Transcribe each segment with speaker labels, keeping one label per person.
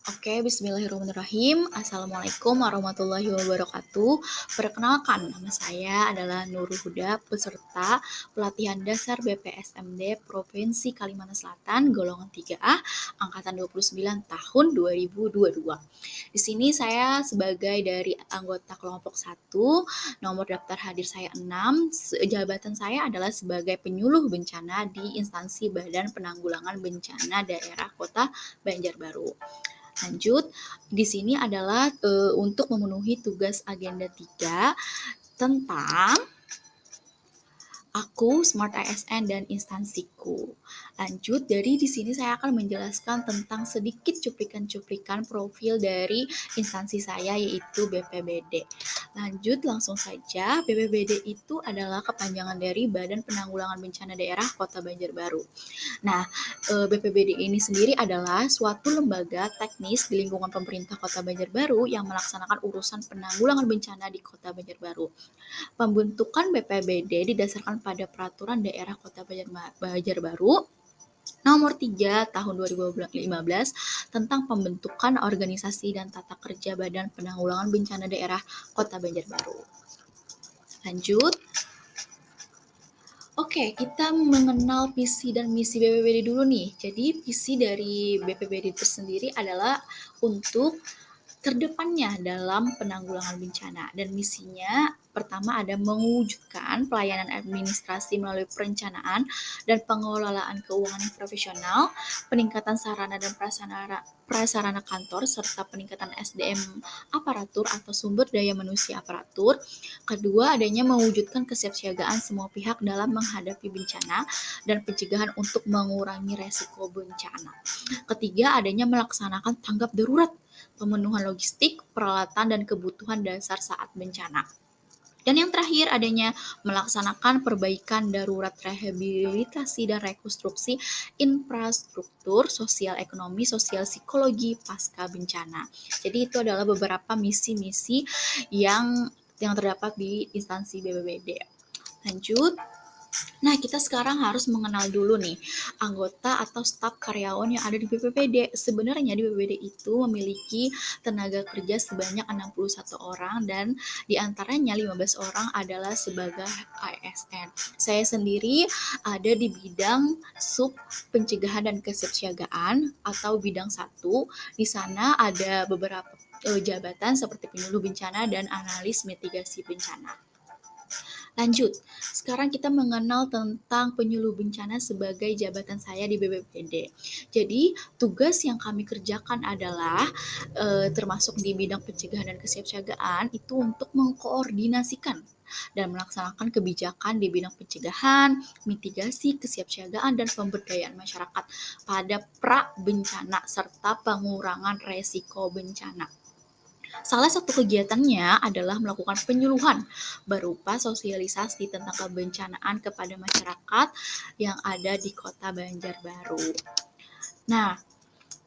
Speaker 1: Oke, bismillahirrahmanirrahim. Assalamualaikum warahmatullahi wabarakatuh. Perkenalkan, nama saya adalah Nurul Huda, peserta pelatihan dasar BPSMD Provinsi Kalimantan Selatan, golongan 3A, angkatan 29 tahun 2022. Di sini saya sebagai dari anggota kelompok 1, nomor daftar hadir saya 6, jabatan saya adalah sebagai penyuluh bencana di instansi Badan Penanggulangan Bencana Daerah Kota Banjarbaru. Lanjut, di sini adalah untuk memenuhi tugas agenda 3 tentang aku, Smart ASN, dan instansiku. Lanjut, dari di sini saya akan menjelaskan tentang sedikit cuplikan-cuplikan profil dari instansi saya, yaitu BPBD. Lanjut, langsung saja, BPBD itu adalah kepanjangan dari Badan Penanggulangan Bencana Daerah Kota Banjarbaru. Nah, BPBD ini sendiri adalah suatu lembaga teknis di lingkungan pemerintah Kota Banjarbaru yang melaksanakan urusan penanggulangan bencana di Kota Banjarbaru. Pembentukan BPBD didasarkan pada Peraturan Daerah Kota Banjarbaru Nomor 3 Tahun 2015 tentang pembentukan organisasi dan tata kerja Badan Penanggulangan Bencana Daerah Kota Banjarbaru. Lanjut. Oke, kita mengenal visi dan misi BPBD dulu nih. Jadi visi dari BPBD itu sendiri adalah untuk terdepannya dalam penanggulangan bencana, dan misinya pertama ada mewujudkan pelayanan administrasi melalui perencanaan dan pengelolaan keuangan yang profesional, peningkatan sarana dan prasarana kantor, serta peningkatan SDM aparatur atau sumber daya manusia aparatur. Kedua, adanya mewujudkan kesiapsiagaan semua pihak dalam menghadapi bencana dan pencegahan untuk mengurangi resiko bencana. Ketiga, adanya melaksanakan tanggap darurat, pemenuhan logistik, peralatan, dan kebutuhan dasar saat bencana. Dan yang terakhir, adanya melaksanakan perbaikan darurat, rehabilitasi, dan rekonstruksi infrastruktur sosial ekonomi, sosial psikologi pasca bencana. Jadi itu adalah beberapa misi-misi yang terdapat di instansi BPBD. Lanjut. Nah, kita sekarang harus mengenal dulu nih anggota atau staf karyawan yang ada di BPBD. Sebenarnya di BPBD itu memiliki tenaga kerja sebanyak 61 orang dan di antaranya 15 orang adalah sebagai ASN. Saya sendiri ada di bidang sub pencegahan dan kesiapsiagaan atau bidang 1. Di sana ada beberapa jabatan seperti penyuluh bencana dan analis mitigasi bencana. Lanjut, sekarang kita mengenal tentang penyuluh bencana sebagai jabatan saya di BPBD. Jadi, tugas yang kami kerjakan adalah termasuk di bidang pencegahan dan kesiapsiagaan itu untuk mengkoordinasikan dan melaksanakan kebijakan di bidang pencegahan, mitigasi, kesiapsiagaan, dan pemberdayaan masyarakat pada pra-bencana serta pengurangan resiko bencana. Salah satu kegiatannya adalah melakukan penyuluhan berupa sosialisasi tentang kebencanaan kepada masyarakat yang ada di Kota Banjarbaru. Nah,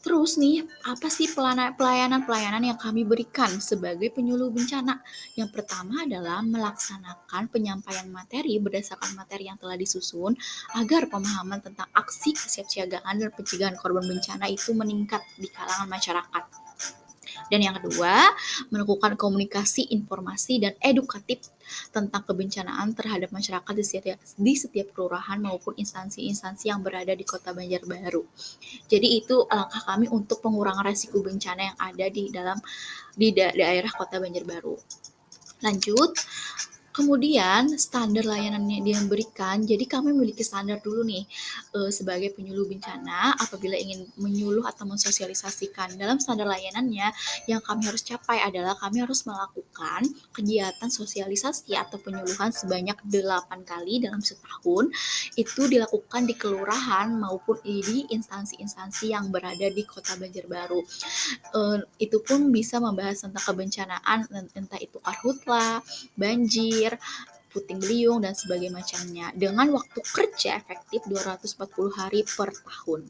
Speaker 1: terus nih, apa sih pelayanan-pelayanan yang kami berikan sebagai penyuluh bencana? Yang pertama adalah melaksanakan penyampaian materi berdasarkan materi yang telah disusun agar pemahaman tentang aksi kesiapsiagaan dan pencegahan korban bencana itu meningkat di kalangan masyarakat. Dan yang kedua, melakukan komunikasi, informasi, dan edukatif tentang kebencanaan terhadap masyarakat di setiap kelurahan maupun instansi-instansi yang berada di Kota Banjarbaru. Jadi itu langkah kami untuk pengurangan resiko bencana yang ada di daerah Kota Banjarbaru. Lanjut. Kemudian standar layanan yang diberikan, jadi kami memiliki standar dulu nih sebagai penyuluh bencana apabila ingin menyuluh atau mensosialisasikan. Dalam standar layanannya yang kami harus capai adalah kami harus melakukan kegiatan sosialisasi atau penyuluhan sebanyak 8 kali dalam setahun. Itu dilakukan di kelurahan maupun di instansi-instansi yang berada di Kota Banjarbaru. Itu pun bisa membahas tentang kebencanaan, entah itu karhutla, banjir, puting beliung, dan sebagainya macamnya, dengan waktu kerja efektif 240 hari per tahun.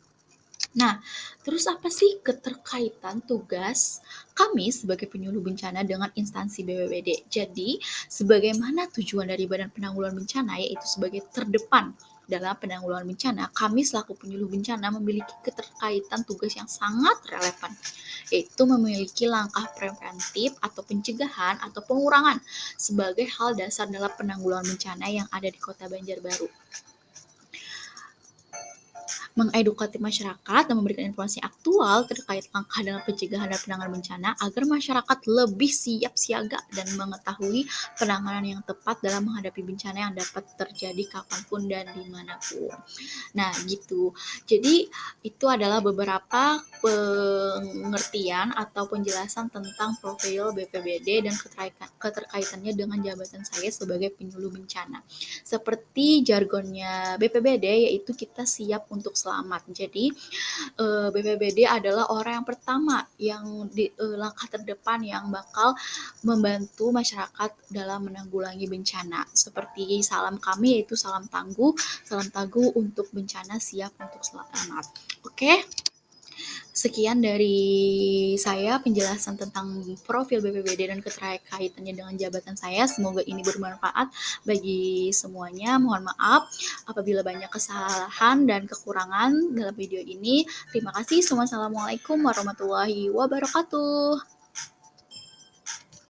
Speaker 1: Nah, terus apa sih keterkaitan tugas kami sebagai penyuluh bencana dengan instansi BPBD? Jadi, sebagaimana tujuan dari Badan Penanggulangan Bencana, yaitu sebagai terdepan dalam penanggulangan bencana, kami selaku penyuluh bencana memiliki keterkaitan tugas yang sangat relevan. yaitu memiliki langkah preventif atau pencegahan atau pengurangan sebagai hal dasar dalam penanggulangan bencana yang ada di Kota Banjarbaru. Mengedukasi masyarakat dan memberikan informasi aktual terkait langkah dalam pencegahan dan penanganan bencana agar masyarakat lebih siap siaga dan mengetahui penanganan yang tepat dalam menghadapi bencana yang dapat terjadi kapanpun dan dimanapun. Nah, gitu. Jadi, itu adalah beberapa pengertian atau penjelasan tentang profil BPBD dan keterkaitannya dengan jabatan saya sebagai penyuluh bencana. Seperti jargonnya BPBD, yaitu kita siap untuk selamat. Jadi, BPBD adalah orang yang pertama yang langkah terdepan yang bakal membantu masyarakat dalam menanggulangi bencana. Seperti salam kami yaitu salam tangguh untuk bencana, siap untuk selamat. Oke. Sekian dari saya penjelasan tentang profil BPBD dan keterkaitannya dengan jabatan saya. Semoga ini bermanfaat bagi semuanya. Mohon maaf apabila banyak kesalahan dan kekurangan dalam video ini. Terima kasih. Wassalamualaikum warahmatullahi wabarakatuh.